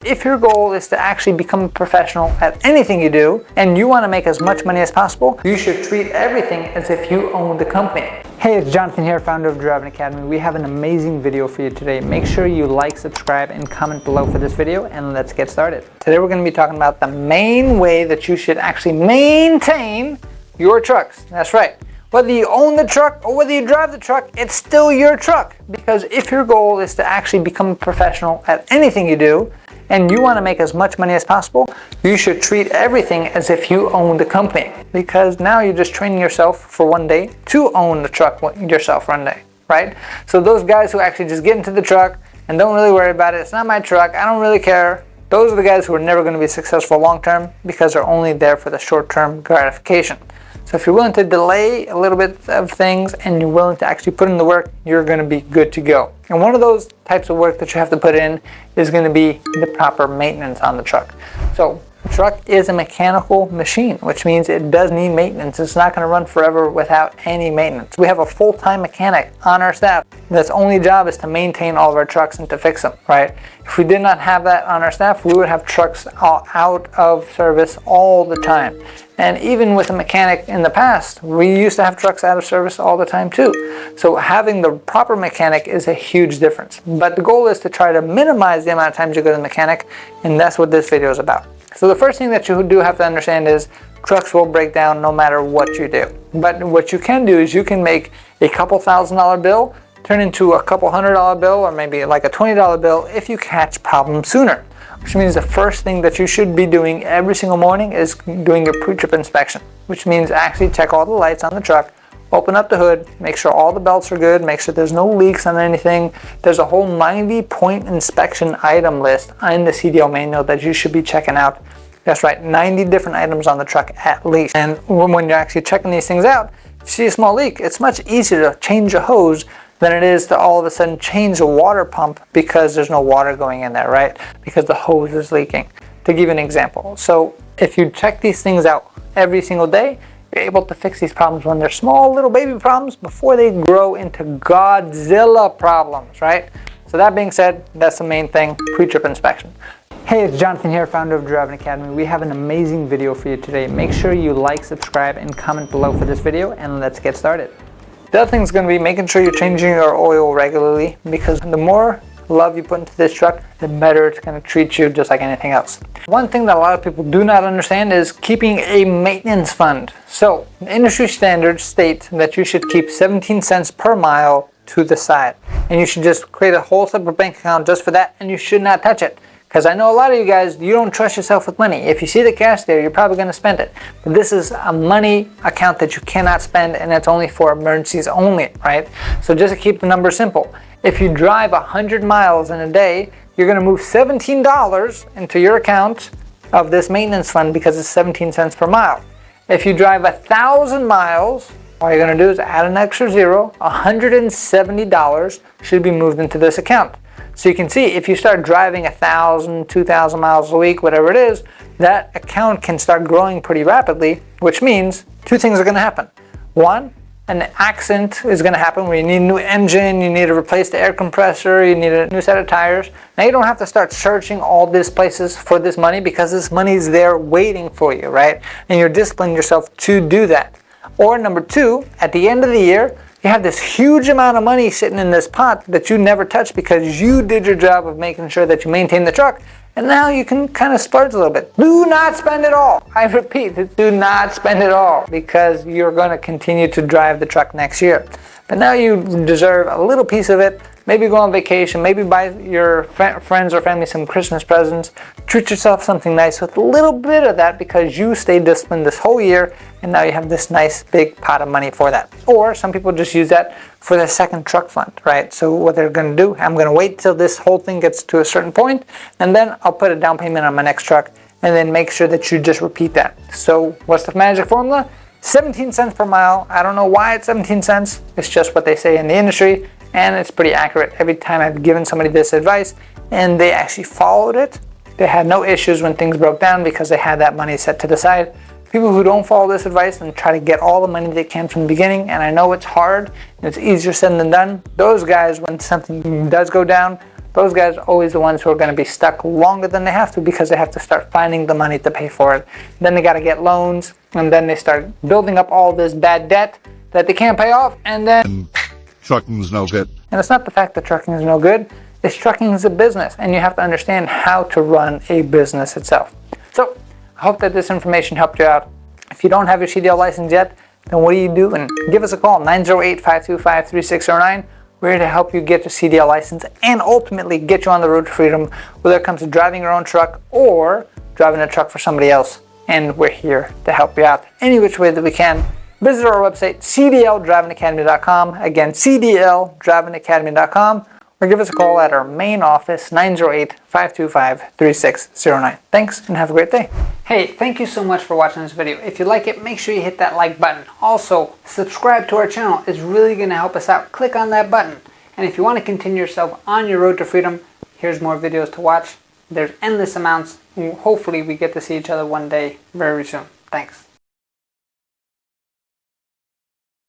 If your goal is to actually become a professional at anything you do and you want to make as much money as possible, you should treat everything as if you own the company. Hey, it's Jonathan here, founder of Driving Academy. We have an amazing video for you today. Make sure you like, subscribe, and comment below for this video, and let's get started. Today we're going to be talking about the main way that you should actually maintain your trucks. That's right. Whether you own the truck or whether you drive the truck, it's still your truck. Because if your goal is to actually become a professional at anything you do, and you want to make as much money as possible, you should treat everything as if you own the company. Because now you're just training yourself for one day to own the truck yourself one day, right? So those guys who actually just get into the truck and don't really worry about it, it's not my truck, I don't really care, those are the guys who are never going to be successful long term because they're only there for the short term gratification. So if you're willing to delay a little bit of things and you're willing to actually put in the work, you're going to be good to go. And one of those types of work that you have to put in is going to be the proper maintenance on the truck. So the truck is a mechanical machine, which means it does need maintenance. It's not going to run forever without any maintenance. We have a full-time mechanic on our staff that's only job is to maintain all of our trucks and to fix them, right? If we did not have that on our staff, we would have trucks out of service all the time. And even with a mechanic in the past, we used to have trucks out of service all the time too. So having the proper mechanic is a huge difference. But the goal is to try to minimize the amount of times you go to the mechanic, and that's what this video is about. So the first thing that you do have to understand is trucks will break down no matter what you do. But what you can do is you can make a couple $1,000 bill turn into a couple $100 bill, or maybe like a $20 bill if you catch problems sooner. Which means the first thing that you should be doing every single morning is doing your pre-trip inspection, which means actually check all the lights on the truck, open up the hood, make sure all the belts are good, make sure there's no leaks on anything. There's a whole 90-point inspection item list in the CDL manual that you should be checking out. That's right, 90 different items on the truck at least. And when you're actually checking these things out, if you see a small leak, it's much easier to change a hose than it is to all of a sudden change a water pump because there's no water going in there, right? Because the hose is leaking. To give you an example. So if you check these things out every single day, you're able to fix these problems when they're small little baby problems before they grow into Godzilla problems, right? So that being said, that's the main thing, pre-trip inspection. Hey, it's Jonathan here, founder of Driving Academy. We have an amazing video for you today. Make sure you like, subscribe, and comment below for this video, and let's get started. The other thing is going to be making sure you're changing your oil regularly, because the more love you put into this truck, the better it's going to treat you just like anything else. One thing that a lot of people do not understand is keeping a maintenance fund. So the industry standards state that you should keep 17 cents per mile to the side. And you should just create a whole separate bank account just for that, and you should not touch it. Because I know a lot of you guys, you don't trust yourself with money. If you see the cash there, you're probably going to spend it. But this is a money account that you cannot spend, and it's only for emergencies only, right? So just to keep the number simple, if you drive 100 miles in a day, you're going to move $17 into your account of this maintenance fund because it's 17 cents per mile. If you drive 1,000 miles, all you're going to do is add an extra zero, $170 should be moved into this account. So you can see if you start driving 1,000, 2,000 miles a week, whatever it is, that account can start growing pretty rapidly, which means two things are going to happen. One, an accident is going to happen where you need a new engine, you need to replace the air compressor, you need a new set of tires. Now you don't have to start searching all these places for this money because this money is there waiting for you, right? And you're disciplining yourself to do that. Or number two, at the end of the year, you have this huge amount of money sitting in this pot that you never touched because you did your job of making sure that you maintain the truck, and now you can kind of splurge a little bit. Do not spend it all. I repeat, do not spend it all because you're going to continue to drive the truck next year. But now you deserve a little piece of it. Maybe go on vacation, maybe buy your friends or family some Christmas presents. Treat yourself something nice with a little bit of that because you stayed disciplined this whole year and now you have this nice big pot of money for that. Or some people just use that for their second truck fund, right? So what they're going to do, I'm going to wait till this whole thing gets to a certain point and then I'll put a down payment on my next truck and then make sure that you just repeat that. So what's the magic formula? 17 cents per mile. I don't know why it's 17 cents. It's just what they say in the industry. And it's pretty accurate. Every time I've given somebody this advice and they actually followed it, they had no issues when things broke down because they had that money set to the side. People who don't follow this advice and try to get all the money they can from the beginning, and I know it's hard and it's easier said than done, those guys, when something does go down, those guys are always the ones who are going to be stuck longer than they have to because they have to start finding the money to pay for it. Then they got to get loans, and then they start building up all this bad debt that they can't pay off, and then trucking's no good. And it's not the fact that trucking is no good, it's trucking is a business, and you have to understand how to run a business itself. So I hope that this information helped you out. If you don't have your CDL license yet, then what do? And give us a call, 908-525-3609. We're here to help you get your CDL license and ultimately get you on the road to freedom, whether it comes to driving your own truck or driving a truck for somebody else. And we're here to help you out any which way that we can. Visit our website, cdldrivingacademy.com. Again, cdldrivingacademy.com. Or give us a call at our main office, 908-525-3609. Thanks, and have a great day. Hey, thank you so much for watching this video. If you like it, make sure you hit that like button. Also, subscribe to our channel. It's really going to help us out. Click on that button. And if you want to continue yourself on your road to freedom, here's more videos to watch. There's endless amounts. Hopefully, we get to see each other one day very soon. Thanks.